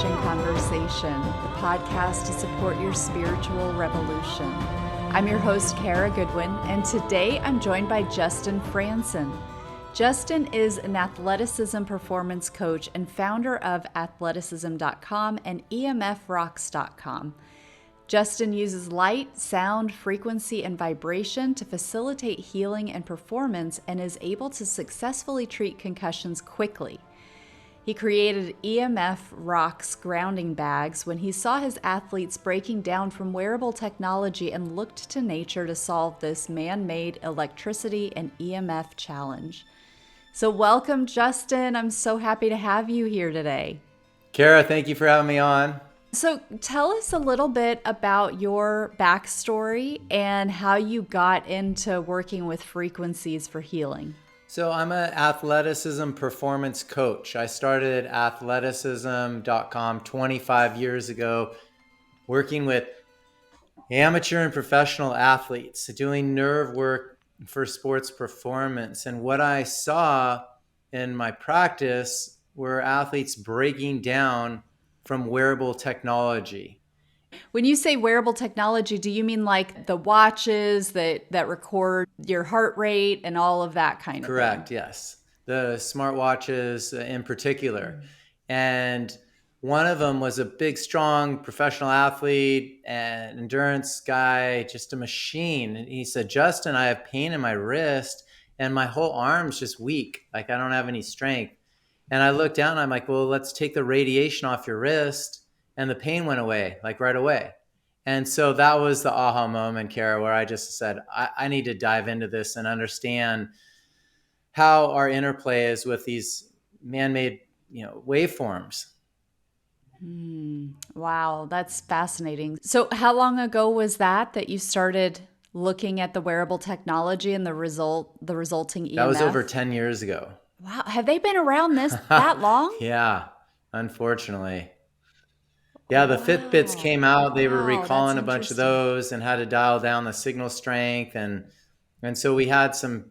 Astonishing Conversation, the podcast to support your spiritual revolution. I'm your host, Kara Goodwin, and today I'm joined by Justin Franson. Justin is an athleticism performance coach and founder of athleticism.com and EMFrocks.com. Justin uses light, sound, frequency, and vibration to facilitate healing and performance and is able to successfully treat concussions quickly. He created EMFrocks grounding bags when he saw his athletes breaking down from wearable technology and looked to nature to solve this man-made electricity and EMF challenge. So welcome, Justin. I'm so happy to have you here today. Kara, thank you for having me on. So tell us a little bit about your backstory and how you got into working with frequencies for healing. So I'm an athleticism performance coach. I started athleticism.com 25 years ago, working with amateur and professional athletes, doing nerve work for sports performance. And what I saw in my practice were athletes breaking down from wearable technology. When you say wearable technology, do you mean like the watches that record your heart rate and all of that kind of thing? Correct, yes. The smartwatches in particular. And one of them was a big, strong professional athlete and endurance guy, just a machine. And he said, Justin, I have pain in my wrist and my whole arm's just weak. Like I don't have any strength. And I looked down and I'm like, well, let's take the radiation off your wrist. And the pain went away, like right away. And so that was the aha moment, Kara, where I just said, I need to dive into this and understand how our interplay is with these man-made, waveforms. Wow, that's fascinating. So how long ago was that you started looking at the wearable technology and the resulting EMF? That was over 10 years ago. Wow, have they been around that long? Yeah, unfortunately. Yeah, the Fitbits came out. They were recalling a bunch of those and had to dial down the signal strength. And so we had some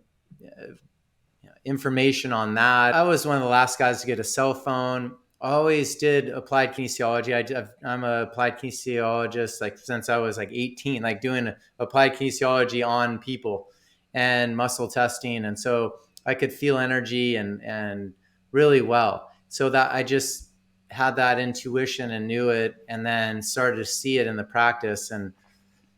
information on that. I was one of the last guys to get a cell phone. I always did applied kinesiology. I'm an applied kinesiologist like since I was like 18, like doing applied kinesiology on people and muscle testing. And so I could feel energy and really well. So that I just had that intuition and knew it, and then started to see it in the practice. And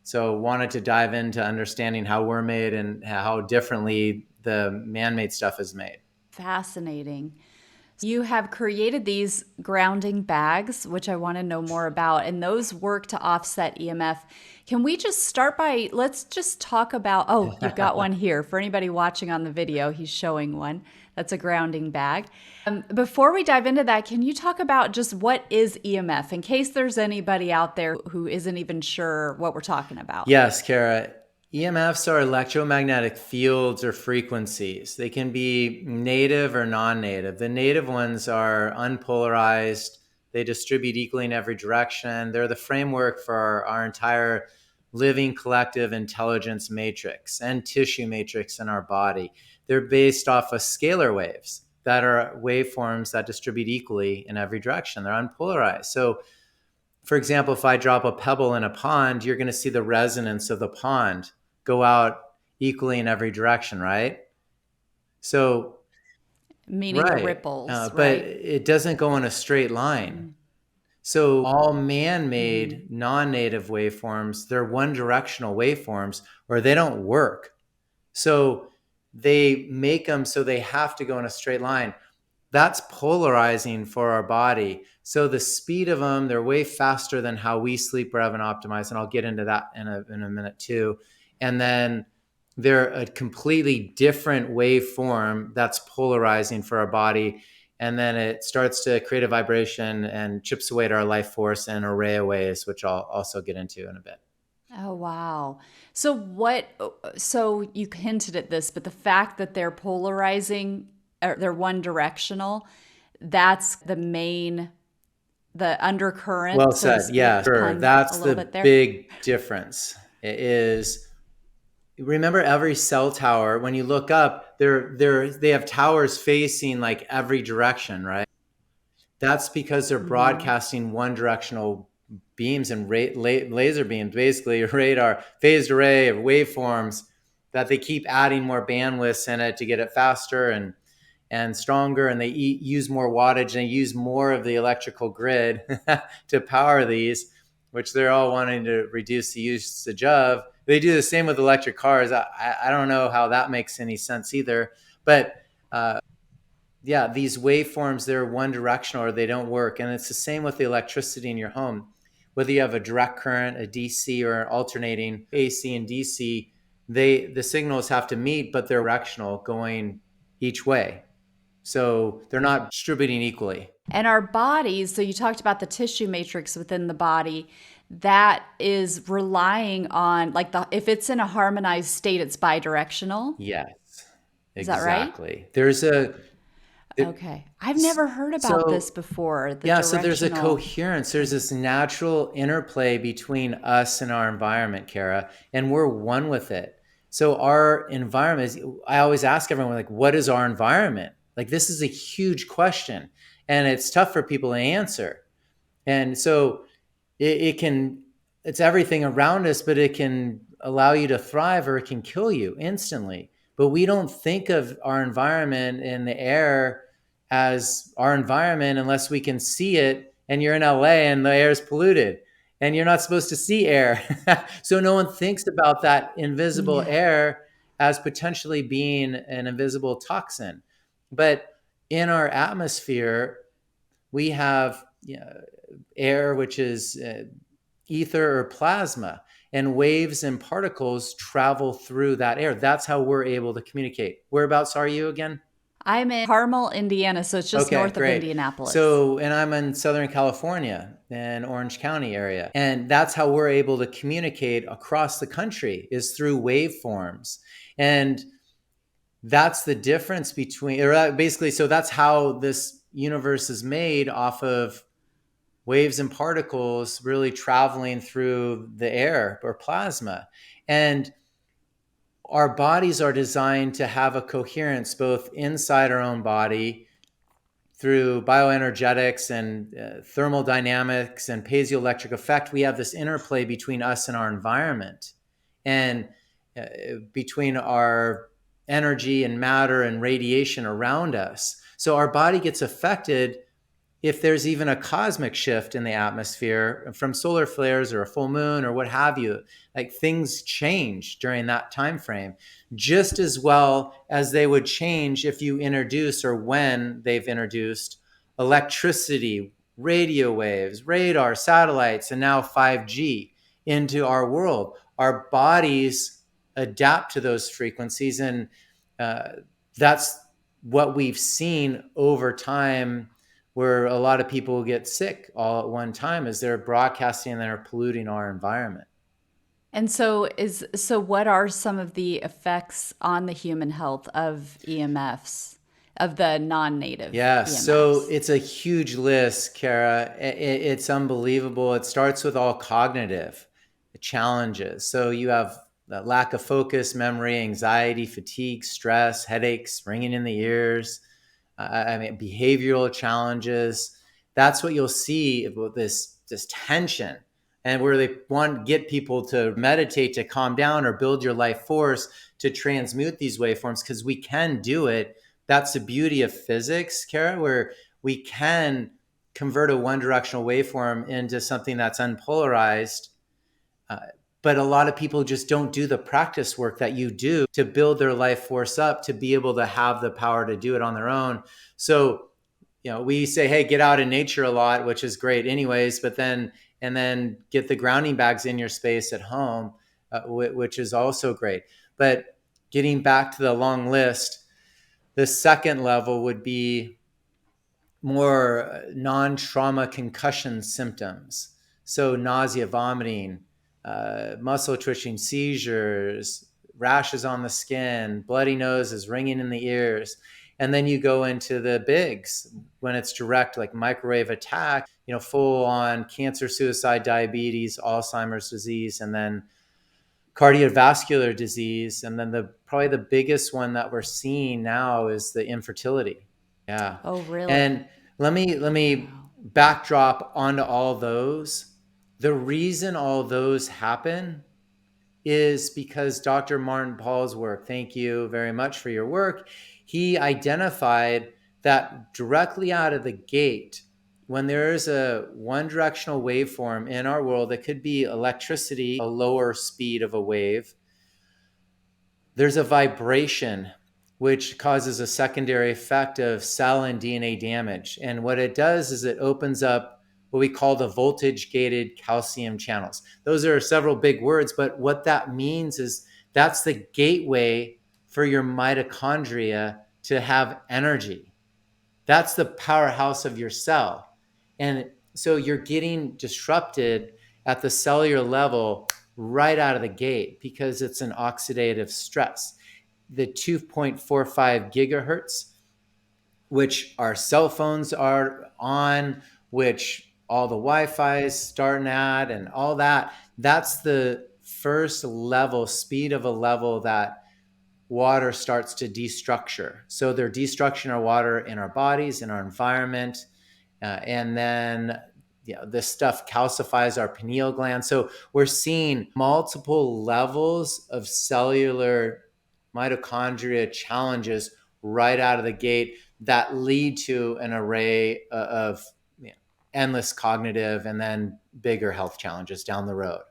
so wanted to dive into understanding how we're made and how differently the man-made stuff is made. Fascinating. You have created these grounding bags, which I want to know more about, and those work to offset EMF. Can we just start by, let's just talk about, you've got one here. For anybody watching on the video, he's showing one. That's a grounding bag. Before we dive into that, can you talk about just what is EMF, in case there's anybody out there who isn't even sure what we're talking about? Yes, Kara. EMFs are electromagnetic fields or frequencies. They can be native or non-native. The native ones are unpolarized. They distribute equally in every direction. They're the framework for our entire living collective intelligence matrix and tissue matrix in our body. They're based off of scalar waves that are waveforms that distribute equally in every direction. They're unpolarized. So, for example, if I drop a pebble in a pond, you're going to see the resonance of the pond go out equally in every direction, right? So, meaning the ripples, but right? it doesn't go in a straight line. So all man-made, non-native waveforms, they're one-directional waveforms, or they don't work. So they make them so they have to go in a straight line. That's polarizing for our body. So the speed of them, they're way faster than how we sleep, rev, and optimize. And I'll get into that in a minute too. And then they're a completely different waveform that's polarizing for our body. And then it starts to create a vibration and chips away at our life force in an array of ways, which I'll also get into in a bit. Oh, wow. So you hinted at this, but the fact that they're polarizing, or they're one directional, that's the undercurrent. Well said. Yeah, sure. That's the big difference. It is, remember every cell tower, when you look up, they have towers facing like every direction, right? That's because they're broadcasting one directional beams and laser beams, basically radar, phased array of waveforms that they keep adding more bandwidths in it to get it faster and stronger, and they use more wattage, and they use more of the electrical grid to power these, which they're all wanting to reduce the usage of. They do the same with electric cars. I don't know how that makes any sense either. But yeah, these waveforms, they're one directional or they don't work. And it's the same with the electricity in your home. Whether you have a direct current, a DC, or an alternating AC and DC, the signals have to meet, but they're directional going each way. So they're not distributing equally. And our bodies, so you talked about the tissue matrix within the body, that is relying on, like, if it's in a harmonized state, it's bidirectional. Yes, Is that right? exactly. There's a Okay. I've never heard about this before. Yeah, so there's a coherence. There's this natural interplay between us and our environment, Kara, and we're one with it. So our environment is, I always ask everyone, like, what is our environment? Like, this is a huge question, and it's tough for people to answer. And so it's everything around us, but it can allow you to thrive or it can kill you instantly. But we don't think of our environment and the air as our environment unless we can see it. And you're in LA and the air is polluted and you're not supposed to see air. So no one thinks about that invisible air as potentially being an invisible toxin. But in our atmosphere, we have air, which is ether or plasma, and waves and particles travel through that air. That's how we're able to communicate. Whereabouts are you again? I'm in Carmel, Indiana, so it's just north of Indianapolis. So, and I'm in Southern California in Orange County area. And that's how we're able to communicate across the country, is through waveforms. And that's the difference between, or basically, so that's how this universe is made, off of waves and particles really traveling through the air or plasma. And our bodies are designed to have a coherence both inside our own body through bioenergetics and thermodynamics and piezoelectric effect. We have this interplay between us and our environment, and between our energy and matter and radiation around us. So our body gets affected if there's even a cosmic shift in the atmosphere from solar flares or a full moon or what have you. Like, things change during that time frame, just as well as they would change if you introduce, or when they've introduced, electricity, radio waves, radar, satellites, and now 5G into our world. Our bodies adapt to those frequencies, and that's what we've seen over time, where a lot of people get sick all at one time as they're broadcasting and they're polluting our environment. And so what are some of the effects on the human health of EMFs, of the non-native EMFs? So it's a huge list, Kara. It's unbelievable. It starts with all cognitive challenges. So you have the lack of focus, memory, anxiety, fatigue, stress, headaches, ringing in the ears, behavioral challenges. That's what you'll see about this tension, and where they want to get people to meditate, to calm down, or build your life force to transmute these waveforms, because we can do it. That's the beauty of physics, Kara, where we can convert a one-directional waveform into something that's unpolarized. But a lot of people just don't do the practice work that you do to build their life force up to be able to have the power to do it on their own. So, we say, hey, get out in nature a lot, which is great anyways, but then get the grounding bags in your space at home, which is also great. But getting back to the long list, the second level would be more non-trauma concussion symptoms. So nausea, vomiting, muscle twitching, seizures, rashes on the skin, bloody noses, ringing in the ears. And then you go into the bigs when it's direct, like microwave attack, full on cancer, suicide, diabetes, Alzheimer's disease, and then cardiovascular disease. And then probably the biggest one that we're seeing now is the infertility. Yeah. Oh, really? And let me backdrop onto all those, the reason all those happen is because Dr. Martin Paul's work, thank you very much for your work, he identified that directly out of the gate, when there is a one directional waveform in our world that could be electricity, a lower speed of a wave, there's a vibration which causes a secondary effect of cell and DNA damage. And what it does is it opens up what we call the voltage gated calcium channels. Those are several big words, but what that means is that's the gateway for your mitochondria to have energy. That's the powerhouse of your cell. And so you're getting disrupted at the cellular level right out of the gate because it's an oxidative stress. The 2.45 gigahertz, which our cell phones are on, which all the Wi-Fi is starting at, and all that, that's the first level, speed of a level that water starts to destructure. So they're destructuring our water in our bodies, in our environment, and then this stuff calcifies our pineal gland. So we're seeing multiple levels of cellular mitochondria challenges right out of the gate that lead to an array of endless cognitive and then bigger health challenges down the road.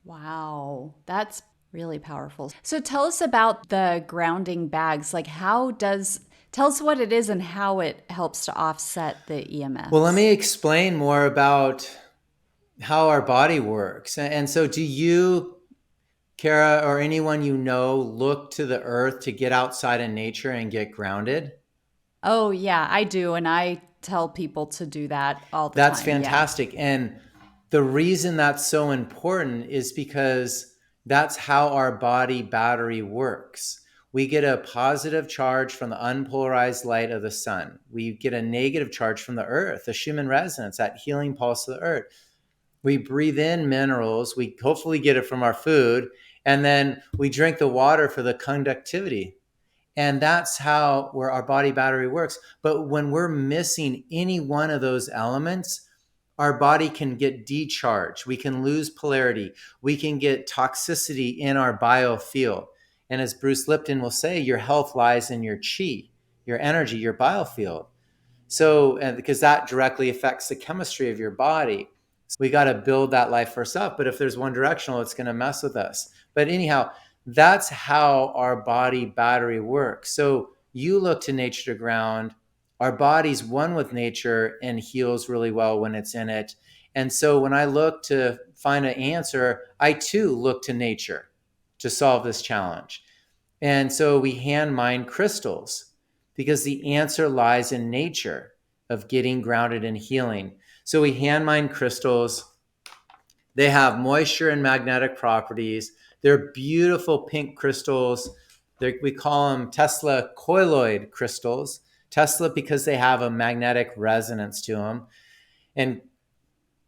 Wow, that's really powerful. So tell us about the grounding bags. Like, tell us what it is and how it helps to offset the EMFs. Well, let me explain more about how our body works. And so do you, Kara, or anyone you know, look to the earth to get outside in nature and get grounded? Oh, yeah, I do. And I tell people to do that all the time. That's fantastic. Yeah. And the reason that's so important is because that's how our body battery works. We get a positive charge from the unpolarized light of the sun. We get a negative charge from the earth, the Schumann resonance, that healing pulse of the earth. We breathe in minerals. We hopefully get it from our food. And then we drink the water for the conductivity. And that's where our body battery works. But when we're missing any one of those elements, our body can get decharged. We can lose polarity. We can get toxicity in our biofield. And as Bruce Lipton will say, your health lies in your chi, your energy, your biofield. So, because that directly affects the chemistry of your body. So we got to build that life first up. But if there's one directional, it's going to mess with us. But anyhow, that's how our body battery works. So you look to nature to ground. Our body's one with nature and heals really well when it's in it. And so when I look to find an answer, I too look to nature to solve this challenge. And so we hand mine crystals because the answer lies in nature of getting grounded and healing. So we hand mine crystals. They have moisture and magnetic properties. They're beautiful pink crystals. We call them Tesla colloid crystals. Tesla because they have a magnetic resonance to them. And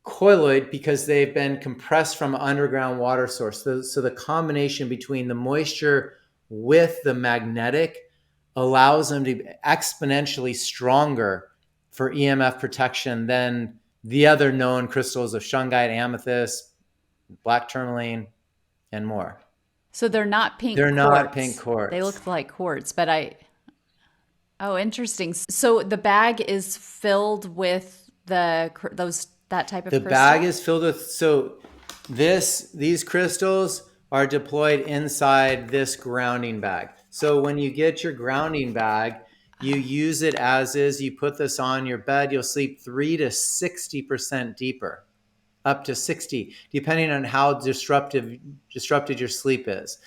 colloid because they've been compressed from an underground water source. So the combination between the moisture with the magnetic allows them to be exponentially stronger for EMF protection than the other known crystals of shungite, amethyst, black tourmaline, and more. So they're not pink quartz. They're not pink quartz. They look like quartz, but oh, interesting. So the bag is filled with that type of crystal? The bag is filled with, so these crystals are deployed inside this grounding bag. So when you get your grounding bag, you use it as is. You put this on your bed, you'll sleep 3 to 60% deeper, up to 60, depending on how disrupted your sleep is.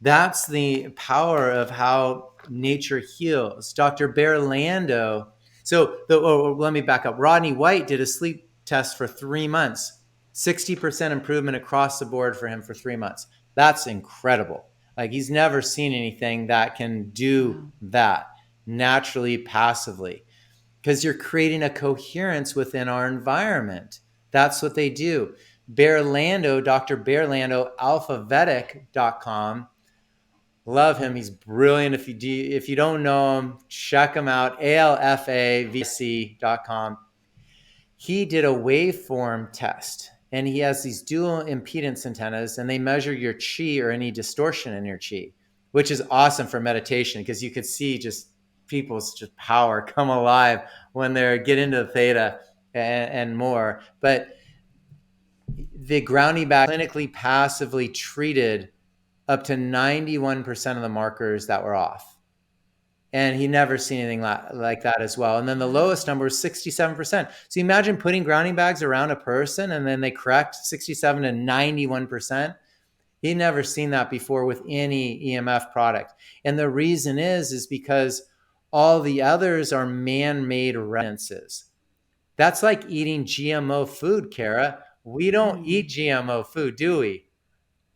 That's the power of how nature heals. Dr. Bear Lando. Let me back up. Rodney White did a sleep test for 3 months, 60% improvement across the board for him for 3 months. That's incredible. Like, he's never seen anything that can do that naturally, passively, because you're creating a coherence within our environment. That's what they do. Bear Lando, Dr. Bear Lando, alphavetic.com. Love him. He's brilliant. If you don't know him, check him out. alphavc.com. he did a waveform test, and he has these dual impedance antennas, and they measure your chi or any distortion in your chi, which is awesome for meditation because you could see just people's just power come alive when they get into theta and more. But the grounding bag clinically passively treated up to 91% of the markers that were off. And he never seen anything like that as well. And then the lowest number was 67%. So you imagine putting grounding bags around a person and then they correct 67 to 91%. He never seen that before with any EMF product. And the reason is because all the others are man-made resonances. That's like eating GMO food, Kara. We don't eat GMO food, do we?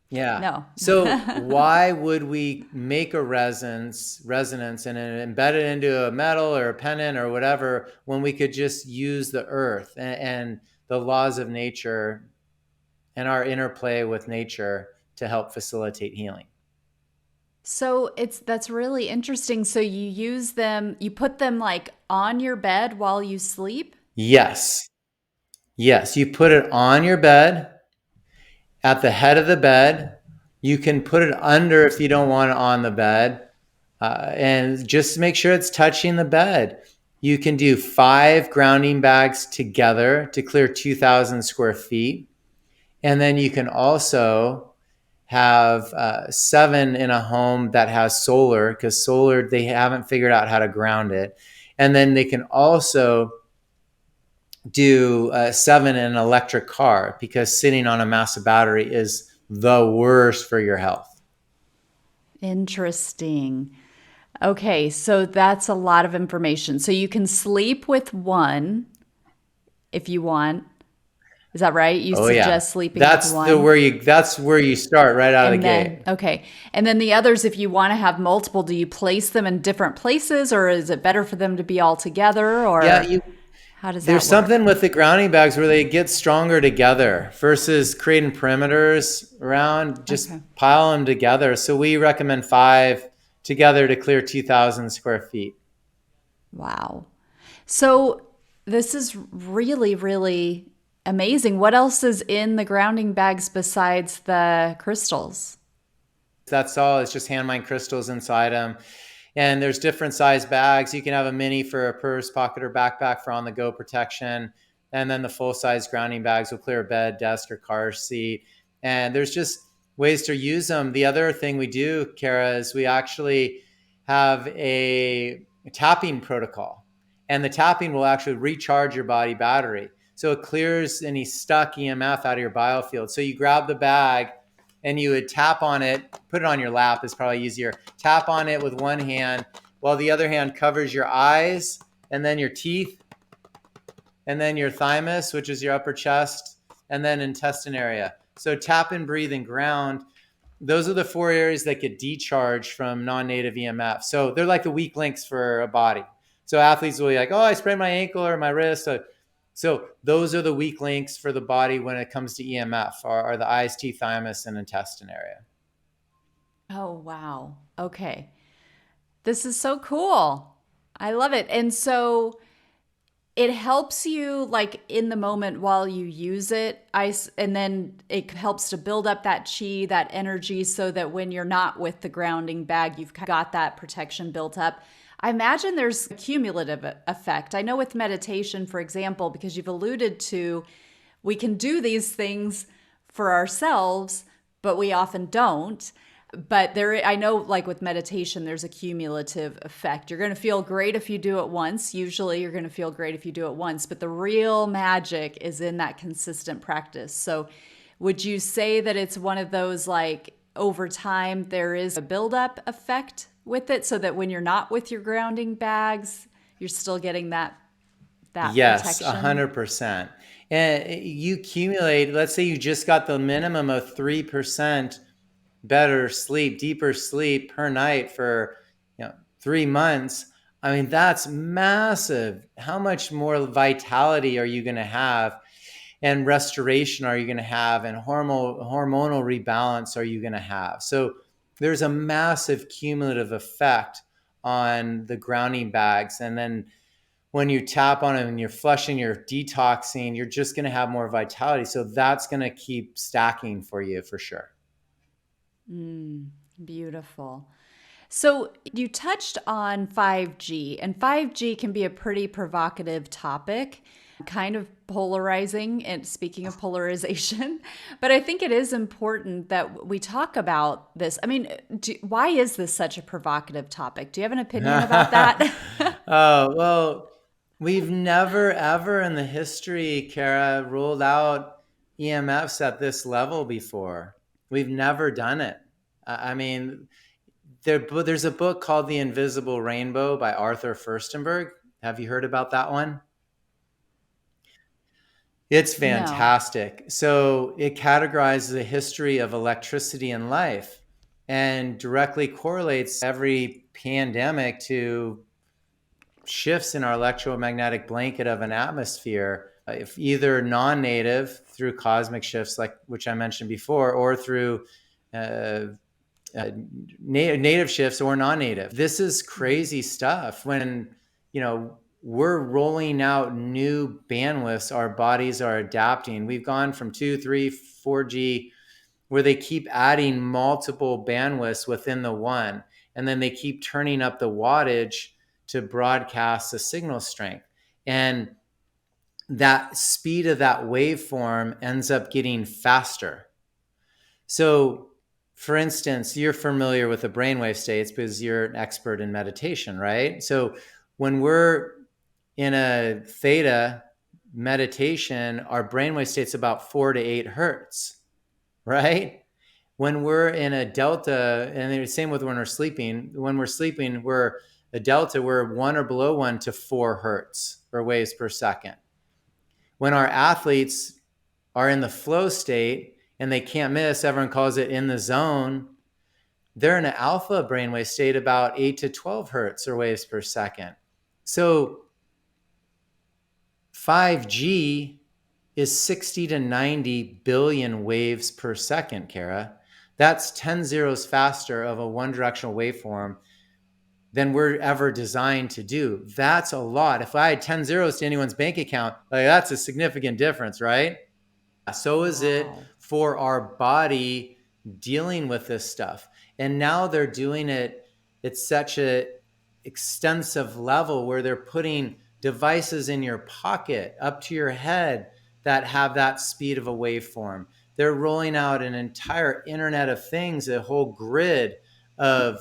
Yeah. No. So why would we make a resonance and embed it into a metal or a pendant or whatever when we could just use the earth and the laws of nature and our interplay with nature to help facilitate healing? So that's really interesting. So you use them, you put them like on your bed while you sleep? Yes. Yes. You put it on your bed, at the head of the bed. You can put it under if you don't want it on the bed. And just make sure it's touching the bed. You can do 5 grounding bags together to clear 2,000 square feet. And then you can also have 7 in a home that has solar, because solar, they haven't figured out how to ground it. And then they can also do 7 in an electric car, because sitting on a massive battery is the worst for your health. Interesting. Okay, so that's a lot of information. So you can sleep with one if you want. Is that right? You suggest sleeping That's with one. that's where you start right out of the And then, gate. okay. And then the others, if you want to have multiple, do you place them in different places, or is it better for them to be all together, Yeah, or how does there's that work? something with the grounding bags where they get stronger together versus creating perimeters around, just Okay. pile them together. So we recommend 5 together to clear 2,000 square feet. Wow. So this is really, really amazing. What else is in the grounding bags besides the crystals? That's all. It's just hand mine crystals inside them. And there's different size bags. You can have a mini for a purse, pocket, or backpack for on the go protection. And then the full size grounding bags will clear a bed, desk, or car seat. And there's just ways to use them. The other thing we do, Kara, is we actually have a tapping protocol. And the tapping will actually recharge your body battery. So it clears any stuck EMF out of your biofield. So you grab the bag and you would tap on it, put it on your lap is probably easier. Tap on it with one hand while the other hand covers your eyes and then your teeth and then your thymus, which is your upper chest, and then intestine area. So tap and breathe and ground. Those are the 4 areas that get decharged from non-native EMF. So they're like the weak links for a body. So athletes will be like, oh, I sprained my ankle or my wrist. So those are the weak links for the body when it comes to EMF, are the eyes, teeth, thymus, and intestine area. Oh, wow. Okay. This is so cool. I love it. And so it helps you like in the moment while you use it. And then it helps to build up that chi, that energy, so that when you're not with the grounding bag, you've got that protection built up. I imagine there's a cumulative effect. I know with meditation, for example, because you've alluded to, we can do these things for ourselves, but we often don't. But I know like with meditation, there's a cumulative effect. You're going to feel great if you do it once. Usually you're going to feel great if you do it once, but the real magic is in that consistent practice. So would you say that it's one of those like over time, there is a buildup effect with it, so that when you're not with your grounding bags, you're still getting that Yes, protection? 100%. And you accumulate, let's say you just got the minimum of 3% better sleep, deeper sleep per night for 3 months. I mean, that's massive. How much more vitality are you going to have, and restoration are you going to have, and hormonal rebalance are you going to have? So there's a massive cumulative effect on the grounding bags. And then when you tap on it and you're flushing, you're detoxing, you're just going to have more vitality. So that's going to keep stacking for you for sure. Beautiful. So you touched on 5G, and 5G can be a pretty provocative topic, kind of polarizing. And speaking of polarization, but I think it is important that we talk about this. I mean, why is this such a provocative topic? Do you have an opinion about that? Oh, well, we've never ever in the history, Kara, ruled out EMFs at this level before. We've never done it. I mean, there's a book called The Invisible Rainbow by Arthur Furstenberg. Have you heard about that one? It's No. fantastic. So it categorizes the history of electricity in life and directly correlates every pandemic to shifts in our electromagnetic blanket of an atmosphere, if either non-native through cosmic shifts, like which I mentioned before, or through uh, native shifts or non-native. This is crazy stuff. When we're rolling out new bandwidths, our bodies are adapting. We've gone from 2, 3, 4G, where they keep adding multiple bandwidths within the one, and then they keep turning up the wattage to broadcast the signal strength. And that speed of that waveform ends up getting faster. So, for instance, you're familiar with the brainwave states because you're an expert in meditation, right? So, when we're in a theta meditation, our brainwave state's about 4 to 8 hertz, right? When we're in a delta, and the same with when we're sleeping, we're a delta, we're 1 or below 1 to 4 hertz or waves per second. When our athletes are in the flow state and they can't miss, everyone calls it in the zone, they're in an alpha brainwave state about 8 to 12 hertz or waves per second. So 5G is 60 to 90 billion waves per second, Kara. That's 10 zeros faster of a one directional waveform than we're ever designed to do. That's a lot. If I had 10 zeros to anyone's bank account, like that's a significant difference, right? So is it Wow. for our body dealing with this stuff. And now they're doing it at such a extensive level where they're putting devices in your pocket up to your head that have that speed of a waveform. They're rolling out an entire Internet of Things, a whole grid of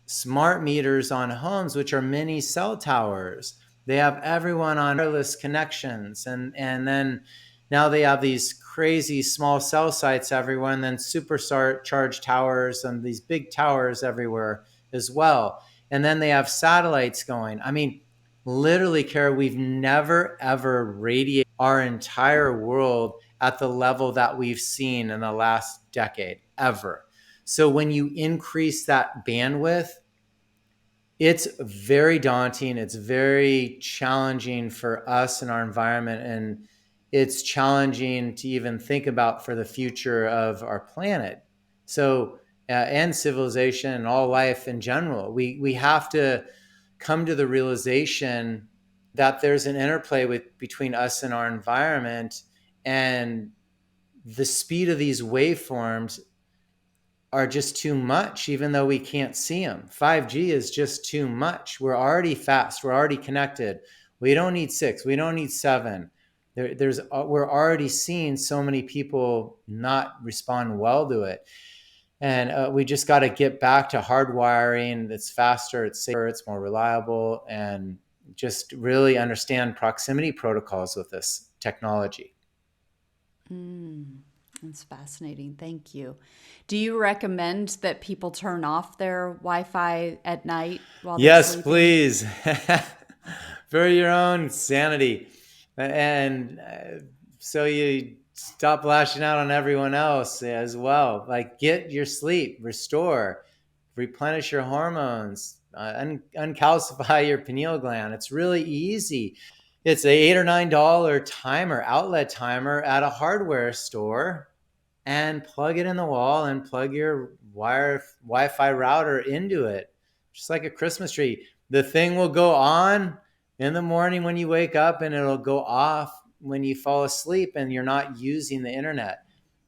smart meters on homes, which are mini cell towers. They have everyone on wireless connections. And then now they have these crazy small cell sites everywhere, and then supercharged towers and these big towers everywhere as well. And then they have satellites going. I mean, literally, Kara, we've never, ever radiated our entire world at the level that we've seen in the last decade, ever. So when you increase that bandwidth, it's very daunting. It's very challenging for us and our environment. And it's challenging to even think about for the future of our planet. So, and civilization and all life in general, we have to come to the realization that there's an interplay between us and our environment, and the speed of these waveforms are just too much, even though we can't see them. 5G is just too much. We're already fast. We're already connected. We don't need 6. We don't need 7. We're already seeing so many people not respond well to it. And we just got to get back to hardwiring. It's faster, it's safer, it's more reliable, and just really understand proximity protocols with this technology. That's fascinating. Thank you. Do you recommend that people turn off their Wi-Fi at night while they're Yes, sleeping? please. For your own sanity. And so you stop lashing out on everyone else as well. Like, get your sleep, restore, replenish your hormones, uncalcify your pineal gland. It's really easy. It's a $8 or $9 timer, outlet timer at a hardware store, and plug it in the wall and plug your Wi-Fi router into it, just like a Christmas tree. The thing will go on in the morning when you wake up, and it'll go off when you fall asleep and you're not using the internet.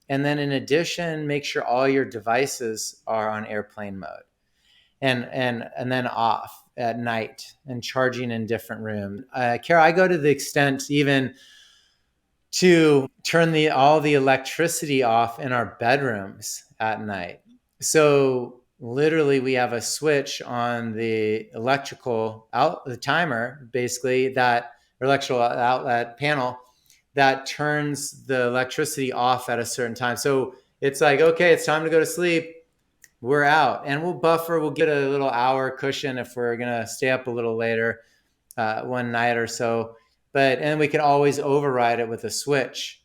And then in addition, make sure all your devices are on airplane mode and then off at night and charging in different rooms. Kara, I go to the extent even to turn all the electricity off in our bedrooms at night. So literally we have a switch on the the timer, basically, that electrical outlet panel that turns the electricity off at a certain time. So it's like, okay, it's time to go to sleep. We're out, and we'll buffer. We'll get a little hour cushion if we're going to stay up a little later one night or so. And we can always override it with a switch.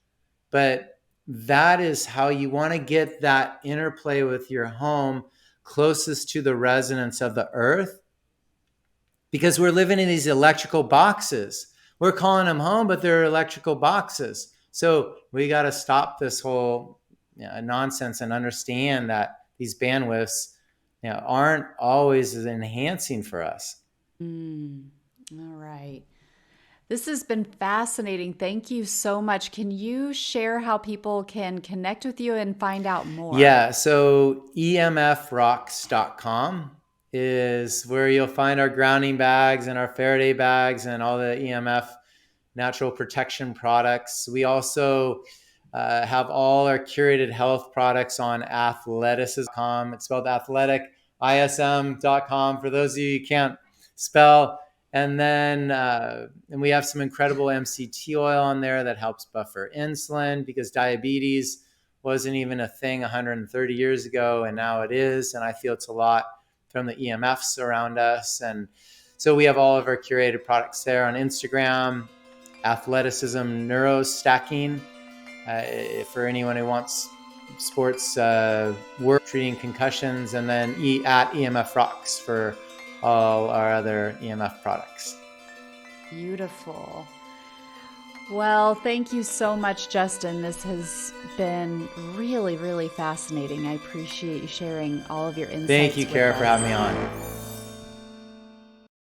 But that is how you want to get that interplay with your home closest to the resonance of the earth, because we're living in these electrical boxes. We're calling them home, but they're electrical boxes. So we got to stop this whole nonsense and understand that these bandwidths aren't always enhancing for us. All right. This has been fascinating. Thank you so much. Can you share how people can connect with you and find out more? Yeah. So EMFrocks.com is where you'll find our grounding bags and our Faraday bags and all the EMF natural protection products. We also have all our curated health products on athleticism.com. It's spelled athletic, ism.com for those of you who can't spell. And then and we have some incredible MCT oil on there that helps buffer insulin, because diabetes wasn't even a thing 130 years ago, and now it is. And I feel it's a lot from the EMFs around us. And so we have all of our curated products there on Instagram. Athleticism Neurostacking, for anyone who wants sports work treating concussions, and then at EMF Rocks for all our other EMF products. Beautiful. Well, thank you so much, Justin. This has been really, really fascinating. I appreciate you sharing all of your insights. Thank you, Kara, for having me on.